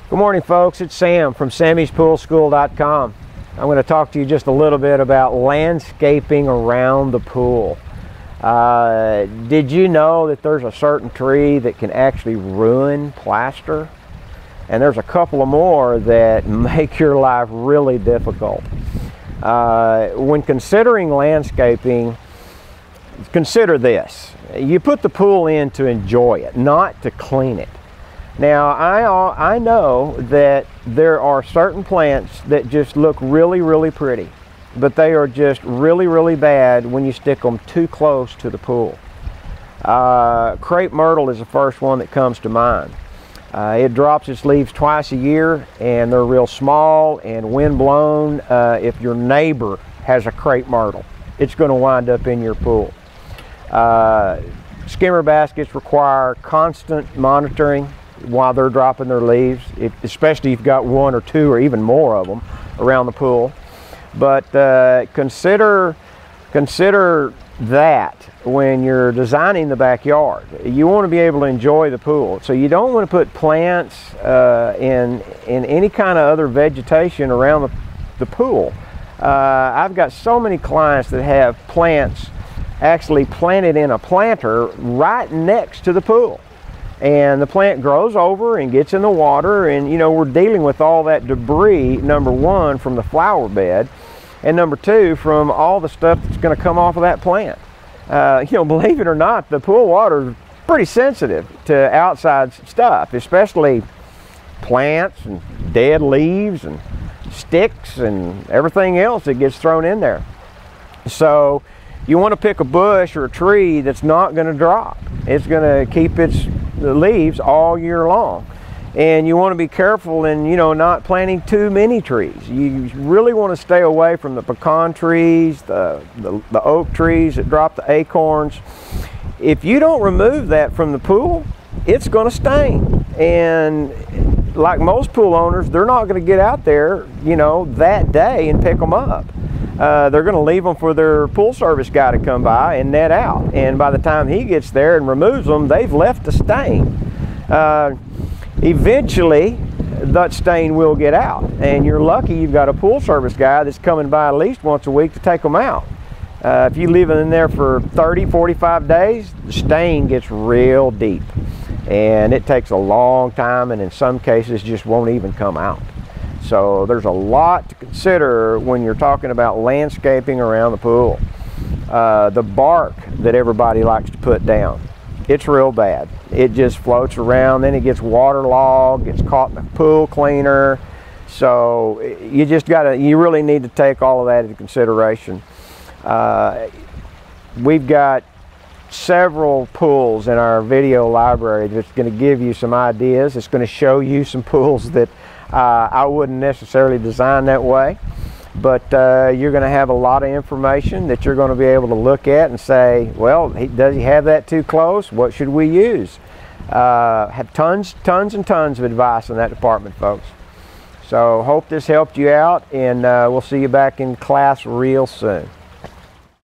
Good morning, folks. It's Sam from Sammy'sPoolSchool.com. I'm going to talk to you just a little bit about landscaping around the pool. Did you know that there's a certain tree that can actually ruin plaster? And there's a couple of more that make your life really difficult. When considering landscaping, consider this. You put the pool in to enjoy it, not to clean it. Now, I know that there are certain plants that just look really, really pretty, but they are just really, really bad when you stick them too close to the pool. Crepe myrtle is the first one that comes to mind. It drops its leaves twice a year, and they're real small and wind blown. If your neighbor has a crepe myrtle, it's going to wind up in your pool. Skimmer baskets require constant monitoring while they're dropping their leaves, especially if you've got one or two or even more of them around the pool. But consider that when you're designing the backyard. You want to be able to enjoy the pool, so you don't want to put plants in any kind of other vegetation around the pool. I've got so many clients that have plants actually planted in a planter right next to the pool. And the plant grows over and gets in the water, and you know, we're dealing with all that debris, number one, from the flower bed, and number two, from all the stuff that's going to come off of that plant. You know, believe it or not, the pool water is pretty sensitive to outside stuff, especially plants and dead leaves and sticks and everything else that gets thrown in there. So you want to pick a bush or a tree that's not going to drop. It's going to keep its leaves all year long. And you want to be careful in, you know, not planting too many trees. You really want to stay away from the pecan trees, the oak trees that drop the acorns. If you don't remove that from the pool, it's going to stain. And like most pool owners, they're not going to get out there, you know, that day and pick them up. They're going to leave them for their pool service guy to come by and net out. And by the time he gets there and removes them, they've left a stain. Eventually, that stain will get out. And you're lucky you've got a pool service guy that's coming by at least once a week to take them out. If you leave it in there for 30, 45 days, the stain gets real deep. And it takes a long time, and in some cases just won't even come out. So there's a lot to consider when you're talking about landscaping around the pool. The bark that everybody likes to put down, it's real bad. It just floats around, then it gets waterlogged, gets caught in the pool cleaner. So you really need to take all of that into consideration. We've got several pools in our video library that's going to give you some ideas. It's going to show you some pools that I wouldn't necessarily design that way, but you're going to have a lot of information that you're going to be able to look at and say, well, does he have that too close? What should we use? Have tons and tons of advice in that department, folks. So hope this helped you out, and we'll see you back in class real soon.